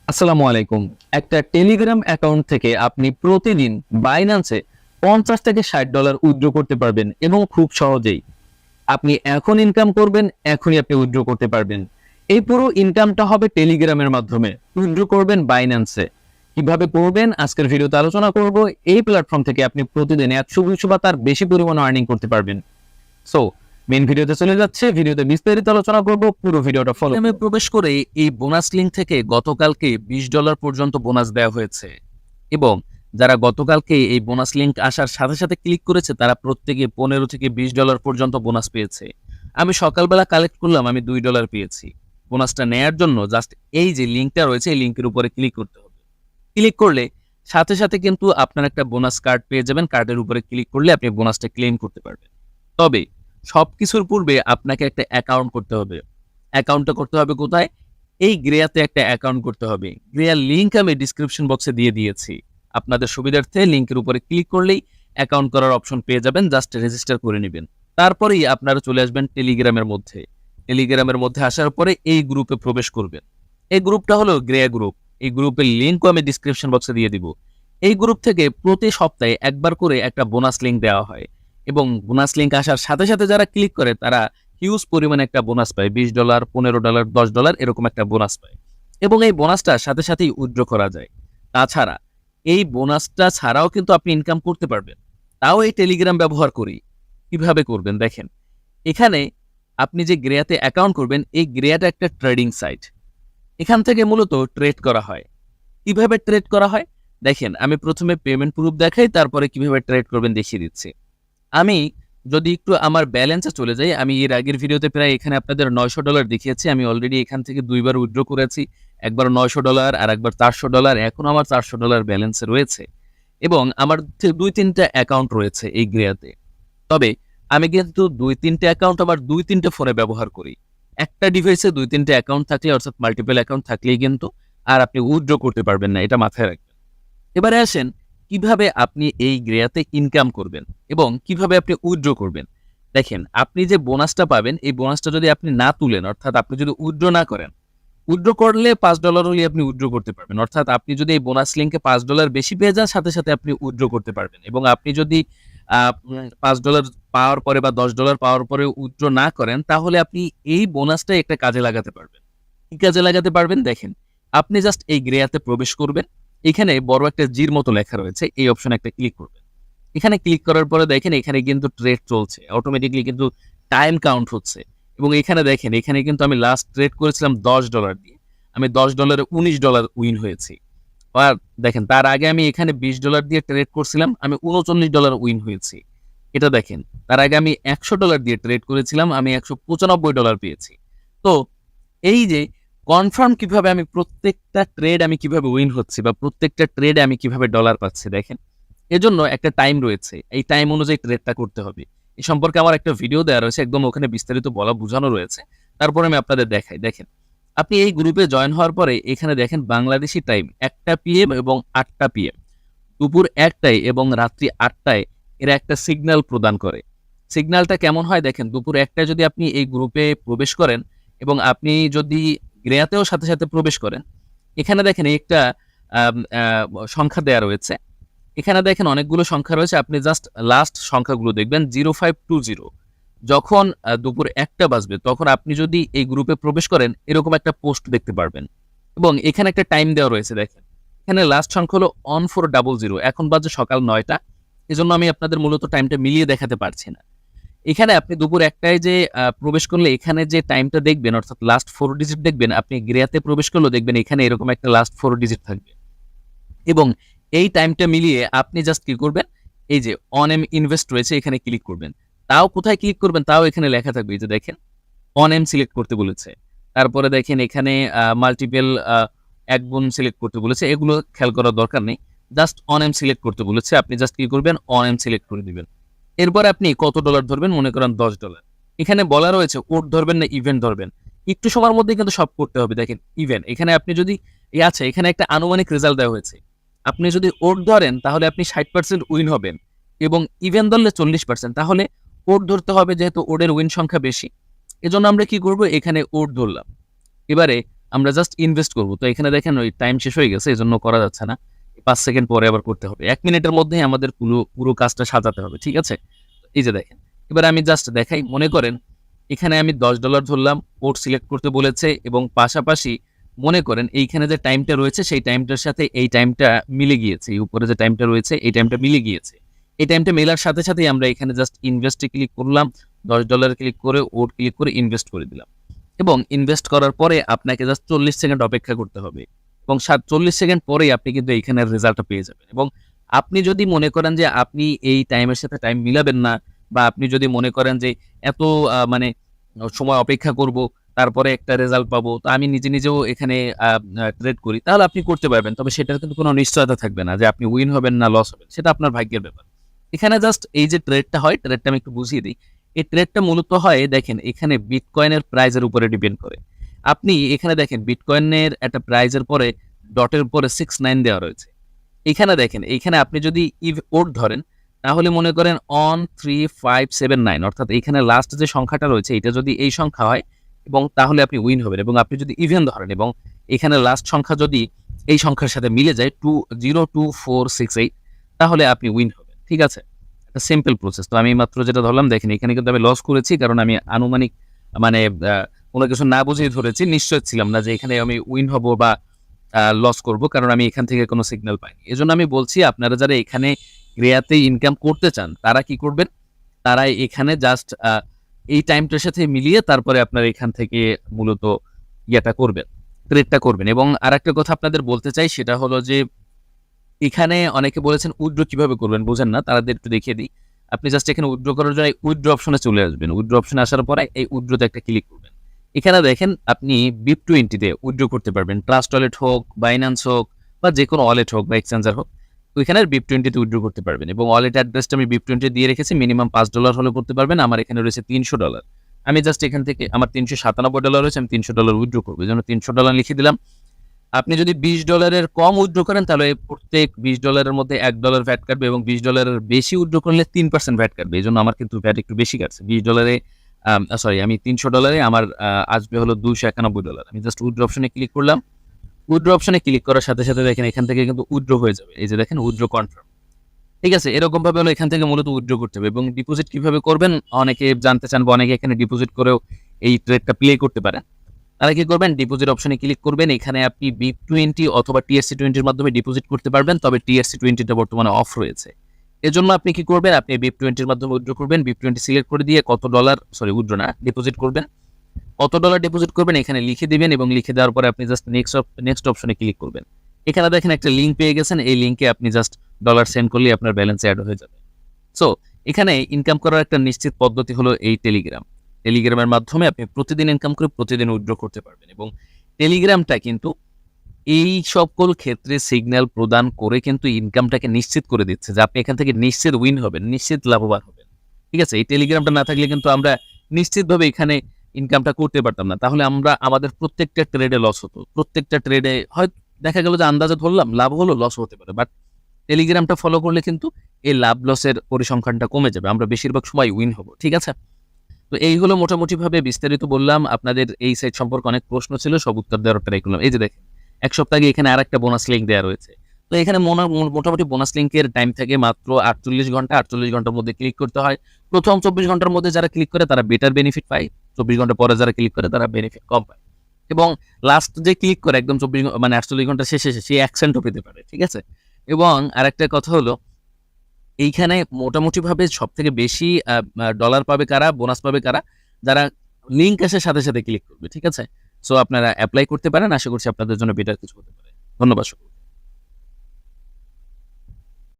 আসসালামু আলাইকুম। একটা টেলিগ্রাম অ্যাকাউন্ট থেকে আপনি প্রতিদিন বাইন্যান্সে $50 থেকে $60 উইথড্র করতে পারবেন এবং খুব সহজেই। আপনি এখন ইনকাম করবেন, এখনই আপনি উইথড্র করতে পারবেন। এই পুরো ইনকামটা হবে টেলিগ্রামের মাধ্যমে। উইথড্র করবেন বাইন্যান্সে। কিভাবে করবেন আজকের ভিডিওতে আলোচনা করব। এই প্ল্যাটফর্ম থেকে আপনি প্রতিদিন 100-200 বা তার বেশি পরিমাণে আর্নিং করতে পারবেন। সো মেইন ভিডিওতে চলে যাচ্ছে, ভিডিওতে বিস্তারিত আলোচনা করব, পুরো ভিডিওটা ফলো আমি প্রবেশ করে এই বোনাস লিঙ্ক থেকে গতকালকে $20 পর্যন্ত বোনাস দেওয়া হয়েছে এবং যারা গতকালকে এই বোনাস লিঙ্ক আসার সাথে সাথে ক্লিক করেছে তারা প্রত্যেকে $15 থেকে $20 পর্যন্ত বোনাস পেয়েছে। আমি সকালবেলা কালেক্ট করলাম, আমি $2 পেয়েছি। বোনাসটা নেয়ার জন্য জাস্ট এই যে লিঙ্কটা রয়েছে এই লিঙ্কের উপরে ক্লিক করতে হবে। ক্লিক করলে সাথে সাথে কিন্তু আপনার একটা বোনাস কার্ড পেয়ে যাবেন। কার্ডের উপরে ক্লিক করলে আপনি বোনাসটা ক্লেম করতে পারবেন। তবে সবকিছুর পূর্বে আপনাকে একটা অ্যাকাউন্ট করতে হবে। অ্যাকাউন্টটা করতে হবে কোথায়? এই গ্রেয়াতে একটা অ্যাকাউন্ট করতে হবে। গ্রেয়ার লিংক আমি ডেসক্রিপশন বক্সে দিয়ে দিয়েছি। আপনাদের সুবিধার্থে লিংকের উপরে ক্লিক করলেই অ্যাকাউন্ট করার অপশন পেয়ে যাবেন। জাস্ট রেজিস্টার করে নেবেন। তারপরেই আপনারা চলে আসবেন টেলিগ্রামের মধ্যে। টেলিগ্রামের মধ্যে আসার পরে এই গ্রুপে প্রবেশ করবেন। এই গ্রুপটা হলো গ্রেয়া গ্রুপ। এই গ্রুপের লিংকও আমি ডেসক্রিপশন বক্সে দিয়ে দিব। এই গ্রুপ থেকে প্রতি সপ্তাহে একবার করে একটা বোনাস লিংক দেওয়া হয় এবং বোনাস লিংক আসার সাথে সাথে যারা ক্লিক করে তারা হিউজ পরিমাণে একটা বোনাস পায়। $20, $15, $10 এরকম একটা বোনাস পায় এবং এই বোনাসটা সাথে সাথেই উইথড্র করা যায়। তাছাড়া এই বোনাসটা ছাড়াও কিন্তু আপনি ইনকাম করতে পারবেন। তাও এই টেলিগ্রাম ব্যবহার করি। কিভাবে করবেন দেখেন। এখানে আপনি যে গ্রেয়াতে অ্যাকাউন্ট করবেন, এই গ্রেয়াটা একটা ট্রেডিং সাইট। এখান থেকে মূলত ট্রেড করা হয়। কিভাবে ট্রেড করা হয় দেখেন, আমি প্রথমে পেমেন্ট প্রুফ দেখাই, তারপরে কিভাবে ট্রেড করবেন দেখিয়ে দিচ্ছি। আমি যদি একটু আমার ব্যালেন্সে চলে যাই, আমি এর আগের ভিডিওতে প্রায় এখানে আপনাদের $900 দেখিয়েছি। আমি অলরেডি এখান থেকে 2 বার উইথড্র করেছি। একবার $900 আর একবার $400। এখন আমার $400 ব্যালেন্সে রয়েছে এবং আমার 2-3টা অ্যাকাউন্ট রয়েছে এই গ্রেয়াতে। তবে আমি কিন্তু 2-3টে অ্যাকাউন্ট আমার 2-3টে ফোনে ব্যবহার করি। একটা ডিভাইসে 2-3টে অ্যাকাউন্ট থাকলে অর্থাৎ মাল্টিপল অ্যাকাউন্ট থাকলেই কিন্তু আর আপনি উইথড্র করতে পারবেন না। এটা মাথায় রাখবেন। এবারে আসেন কিভাবে আপনি এই গ্রেয়াতে ইনকাম করবেন এবং কিভাবে আপনি উইথড্র করবেন। দেখেন, আপনি যে বোনাসটা পাবেন এই বোনাসটা যদি আপনি না তুলেন, অর্থাৎ আপনি যদি উইথড্র না করেন, উইথড্র করলে $5 হলেই আপনি উইথড্র করতে পারবেন। অর্থাৎ আপনি যদি এই বোনাস লিঙ্কে $5 বেশি পেয়ে যান, সাথে সাথে আপনি উইথড্র করতে পারবেন এবং আপনি যদি $5 পাওয়ার পরে বা $10 পাওয়ার পরে উইথড্র না করেন, তাহলে আপনি এই বোনাসটাই একটা কাজে লাগাতে পারবেন। কি কাজে লাগাতে পারবেন দেখেন, আপনি জাস্ট এই গ্রেয়াতে প্রবেশ করবেন। এখানে বড় একটা জির মতো লেখা রয়েছে, এই অপশনে একটা ক্লিক করবেন। এখানে ক্লিক করার পরে দেখেন এখানে কিন্তু ট্রেড চলছে, অটোমেটিকলি কিন্তু টাইম কাউন্ট হচ্ছে এবং এখানে দেখেন এখানে কিন্তু আমি লাস্ট ট্রেড করেছিলাম $10 দিয়ে। আমি $10 $19 উইন হয়েছি। আর দেখেন তার আগে আমি এখানে $20 দিয়ে ট্রেড করছিলাম, আমি $39 উইন হয়েছি। এটা দেখেন, তার আগে আমি $100 দিয়ে ট্রেড করেছিলাম, আমি $195 পেয়েছি। তো এই যে কনফার্ম কিভাবে আমি প্রত্যেকটা ট্রেড আমি কিভাবে উইন হচ্ছি বা প্রত্যেকটা ট্রেডে আমি কিভাবে ডলার পাচ্ছি দেখেন। এজন্য একটা টাইম রয়েছে। এই টাইম অনুযায়ী ট্রেডটা করতে হবে। এই সম্পর্কে আমার একটা ভিডিও দেওয়া রয়েছে, একদম ওখানে বিস্তারিত বলা বোঝানো রয়েছে। তারপরে আমি আপনাদের দেখাই। দেখেন, আপনি এই গ্রুপে জয়েন হওয়ার পরে এখানে দেখেন বাংলাদেশি টাইম 1টা PM এবং 8টা PM, দুপুর 1টায় এবং রাত্রি 8টায় এরা একটা সিগন্যাল প্রদান করে। সিগন্যালটা কেমন হয় দেখেন, দুপুর 1টায় যদি আপনি এই গ্রুপে প্রবেশ করেন এবং আপনি যদি গ্রেয়াতেও সাথে সাথে প্রবেশ করেন, এখানে দেখেন একটা আম আ সংখ্যা দেয়া রয়েছে। এখানে দেখেন অনেকগুলো সংখ্যা রয়েছে। আপনি জাস্ট লাস্ট সংখ্যাগুলো দেখবেন 0520। যখন দুপুর 1টা বাজবে তখন আপনি যদি এই গ্রুপে প্রবেশ করেন, এরকম একটা পোস্ট দেখতে পারবেন এবং এখানে একটা টাইম দেওয়া রয়েছে দেখেন। এখানে লাস্ট সংখ্যা হলো 1400। এখন বাজে সকাল 9টা। এজন্য আমি আপনাদের মূলত টাইমটা মিলিয়ে দেখাতে পারছি না। এখানে আপনি দুপুর 1টায় যে প্রবেশ করলে এখানে যে টাইমটা দেখবেন, অর্থাৎ লাস্ট 4 ডিজিট দেখবেন, আপনি গ্রেয়াতে প্রবেশ করলেও দেখবেন এখানে এরকম একটা লাস্ট 4 ডিজিট থাকবে এবং এই টাইমটা মিলিয়ে আপনি জাস্ট কি করবেন, এই যে অন এম ইনভেস্ট রয়েছে এখানে ক্লিক করবেন। তাও কোথায় ক্লিক করবেন তাও এখানে লেখা থাকবে। এই যে দেখেন অন এম সিলেক্ট করতে বলেছে। তারপরে দেখেন এখানে মাল্টিপল 1 গুণ সিলেক্ট করতে বলেছে। এগুলো খেয়াল করার দরকার নেই। জাস্ট অন এম সিলেক্ট করতে বলেছে। আপনি জাস্ট কি করবেন, অন এম সিলেক্ট করে দিবেন। এরপর আপনি কত ডলার ধরবেন, মনে করেন $10। এখানে বলা রয়েছে ওট ধরবেন না ইভেন্ট ধরবেন। একটু সময়ের মধ্যে কিন্তু সব করতে হবে। দেখেন ইভেন্ট, এখানে আপনি যদি আছে এখানে একটা আনুমানিক রেজাল্ট দেওয়া হয়েছে। আপনি যদি ওট ধরেন তাহলে আপনি 60% উইন হবেন এবং ইভেন্ট ধরলে 40%। তাহলে ওট ধরতে হবে, যেহেতু ওডের উইন সংখ্যা বেশি। এজন্য আমরা কি করব, এখানে ওট ধরলাম। এবারে আমরা জাস্ট ইনভেস্ট করব। তো এখানে দেখেন ওই টাইম শেষ হয়ে গেছে, এজন্য করা যাচ্ছে না। 5 সেকেন্ড পরে আবার করতে হবে। 1 মিনিটের মধ্যেই আমাদের পুরো কাজটা সাজাতে হবে। ঠিক আছে? এই যে দেখেন। এবার আমি জাস্ট দেখাই। মনে করেন এখানে আমি $10 ধরলাম, পোর্ট সিলেক্ট করতে বলেছে এবং পাশাপাশি মনে করেন এইখানে যে টাইমটা রয়েছে সেই টাইমটার সাথে এই টাইমটা মিলে গিয়েছে। এই উপরে যে টাইমটা রয়েছে এই টাইমটা মিলে গিয়েছে। এই টাইমটা মেলার সাথে সাথেই আমরা এখানে জাস্ট ইনভেস্টে ক্লিক করলাম। $10 ক্লিক করে ওর ক্লিক করে ইনভেস্ট করে দিলাম। এবং ইনভেস্ট করার পরে আপনাকে জাস্ট 40 সেকেন্ড অপেক্ষা করতে হবে। এবং 40 সেকেন্ড পরেই আপনি কিন্তু এইখানের রেজাল্টটা পেয়ে যাবেন। এবং আপনি যদি মনে করেন যে আপনি এই টাইমের সাথে টাইম মিলাবেন না, বা আপনি যদি মনে করেন যে এত মানে সময় অপেক্ষা করব তারপরে একটা রেজাল্ট পাবো, তো আমি নিজেও এখানে ট্রেড করি, তাহলে আপনি করতে পারবেন। তবে সেটার কিন্তু কোনো নিশ্চয়তা থাকবে না যে আপনি উইন হবেন না লস হবেন, সেটা আপনার ভাগ্যের ব্যাপার। এখানে জাস্ট এই যে ট্রেডটা হয়, ট্রেডটা আমি একটু বুঝিয়ে দিই। এই ট্রেডটা মূলত হয় দেখেন এখানে বিটকয়েনের প্রাইজের উপরে ডিপেন্ড করে। আপনি এখানে দেখেন বিটকয়েনের একটা প্রাইজের পরে ডটের পরে 69 দেওয়া রয়েছে। এখানে দেখেন এইখানে আপনি যদি ওট ধরেন তাহলে মনে করেন অন 3579, অর্থাৎ এইখানে লাস্ট যে সংখ্যাটা রয়েছে এটা যদি এই সংখ্যা হয় এবং তাহলে আপনি উইন হবেন। এবং আপনি যদি ইভেন ধরেন এবং এখানে লাস্ট সংখ্যা যদি এই সংখ্যার সাথে মিলে যায় 02468, তাহলে আপনি উইন হবেন। ঠিক আছে? একটা সিম্পল প্রসেস। তো আমি মাত্র যেটা ধরলাম দেখেন এখানে কিন্তু আমি লস করেছি, কারণ আমি আনুমানিক মানে কোনো কিছু না বুঝেই ধরেছি, নিশ্চয় ছিলাম না যে এখানে আমি উইন হব বা লস করব, কারণ আমি এখান থেকে কোনো সিগন্যাল পাইনি। এজন্য আমি বলছি আপনারা যারা এখানে গ্রেয়াতে ইনকাম করতে চান তারা কি করবেন, তারা এখানে জাস্ট এই টাইমটার সাথে মিলিয়ে তারপরে আপনার এখান থেকে মূলত ইয়েটা করবেন, ট্রেডটা করবেন। এবং আরেকটা কথা আপনাদের বলতে চাই, সেটা হলো যে এখানে অনেকে বলেছেন উইথড্র কিভাবে করবেন, বুঝেন না, তাদের একটু দেখিয়ে দিই। আপনি জাস্ট এখানে উইথড্র করার জন্য উইথড্র অপশনে চলে আসবেন। উইথড্র অপশনে আসার পরে এই উইথড্রতে একটা ক্লিক করবেন। এখানে দেখেন আপনি BIP20 তে উইথড্র করতে পারবেন। ট্রাস্ট ওয়ালেট হোক, বাইন্যান্স হোক, বা যে কোনো ওয়ালেট হোক বা এক্সচেঞ্জার হোক, ওইখানে BIP20 তে উইথড্র করতে পারবেন। এবং ওয়ালেট অ্যাড্রেসটা আমি BIP20 দিয়ে রেখেছি, মিনিমাম $5 হলে করতে পারবেন। আমার এখানে রয়েছে $300। আমি জাস্ট এখান থেকে আমার $397 রয়েছে, আমি $300 উইথড্র করবো, এই জন্য $300 লিখে দিলাম। আপনি যদি $20 কম উইথড্র করেন তাহলে প্রত্যেক $20 মধ্যে $1 ভ্যাট কাটবে, এবং $20 বেশি উইথড্র করলে 3% ভ্যাট কাটবে। এজন্য আমার কিন্তু ভ্যাট একটু বেশি কাটছে। $20 সরি, আমি $300 আমার আসবে হলো $291। আমি জাস্ট উইথড্র অপশনে ক্লিক করলাম। উইথড্র অপশনে ক্লিক করার সাথে সাথে দেখেন এখান থেকে কিন্তু উইথড্র হয়ে যাবে। এই যে দেখেন উইথড্র কনফার্ম। ঠিক আছে? এরকম ভাবে হলো এখান থেকে মূলত উইথড্র করতে হবে। এবং ডিপোজিট কিভাবে করবেন অনেকে জানতে চান, বা অনেকে এখানে ডিপোজিট করেও এই ট্রেডটা প্লে করতে পারেন। তাহলে কি করবেন, ডিপোজিট অপশনে ক্লিক করবেন। এখানে আপনি BIP20 অথবা TRC20 এর মাধ্যমে ডিপোজিট করতে পারবেন, তবে TRC20 টা বর্তমানে অফ রয়েছে। এজন্য আপনি কি করবেন, আপনি BIP20 এর মাধ্যমে উইথড্র করবেন। BIP20 সিলেক্ট করে দিয়ে কত ডলার, সরি উইথড্র না, ডিপোজিট করবেন। কত ডলার ডিপোজিট করবেন এখানে লিখে দিবেন, এবং লিখে দেওয়ার পরে আপনি জাস্ট নেক্সট অপশনে ক্লিক করবেন। এখানে দেখেন একটা লিঙ্ক পেয়ে গেছেন, এই লিঙ্কে আপনি জাস্ট ডলার সেন্ড করলে আপনার ব্যালেন্সে অ্যাড হয়ে যাবে। সো এখানে ইনকাম করার একটা নিশ্চিত পদ্ধতি হলো এই টেলিগ্রামের মাধ্যমে আপনি প্রতিদিন ইনকাম করে প্রতিদিন উইথড্র করতে পারবেন। এবং টেলিগ্রামটা কিন্তু এই সকল ক্ষেত্রে সিগন্যাল প্রদান করে কিন্তু ইনকামটাকে নিশ্চিত করে দিচ্ছে যে আপনি এখান থেকে নিশ্চিত উইন হবেন, নিশ্চিত লাভবান হবেন। ঠিক আছে? এই টেলিগ্রামটা না থাকলে কিন্তু আমরা নিশ্চিতভাবে এখানে ইনকামটা করতে পারতাম না। তাহলে আমাদের প্রত্যেকটা ট্রেডে লস হতো। প্রত্যেকটা ট্রেডে হয় দেখা গেল যে আন্দাজে ধরলাম লাভ হলো, লস হতে পারে, বাট টেলিগ্রামটা ফলো করলে কিন্তু এই লাভ লসের পরিসংখ্যানটা কমে যাবে, আমরা বেশিরভাগ সময় উইন হব। ঠিক আছে? তো এই হলো মোটামুটিভাবে বিস্তারিত বললাম। আপনাদের এই সাইট সম্পর্কে অনেক প্রশ্ন ছিল, সব উত্তর দেওয়ার ট্রাই করলাম। এই যে দেখেন 1 সপ্তাহ আগে এখানে আরেকটা বোনাস লিঙ্ক দেওয়া রয়েছে। তো এখানে মোটামুটি বোনাস লিঙ্কের টাইম থাকে মাত্র 48 ঘন্টা। 48 ঘন্টার মধ্যে ক্লিক করতে হয়। প্রথম 24 ঘন্টার মধ্যে যারা ক্লিক করে তারা বেটার বেনিফিট পায়, 24 ঘন্টা পরে যারা ক্লিক করে তারা বেনিফিট কম পায়। এবং লাস্ট যে ক্লিক করে একদম 48 ঘন্টা শেষে সে 1 সেন্টও পেতে পারে। ঠিক আছে? এবং আরেকটা কথা হলো এইখানে মোটামুটিভাবে সবথেকে বেশি ডলার পাবে কারা, বোনাস পাবে কারা, যারা লিঙ্ক আসার সাথে সাথে ক্লিক করবে। ঠিক আছে? সো আপনারা এপ্লাই করতে পারেন। আশা করছি আপনাদের জন্য বেটার কিছু হতে পারে। ধন্যবাদ সকলকে।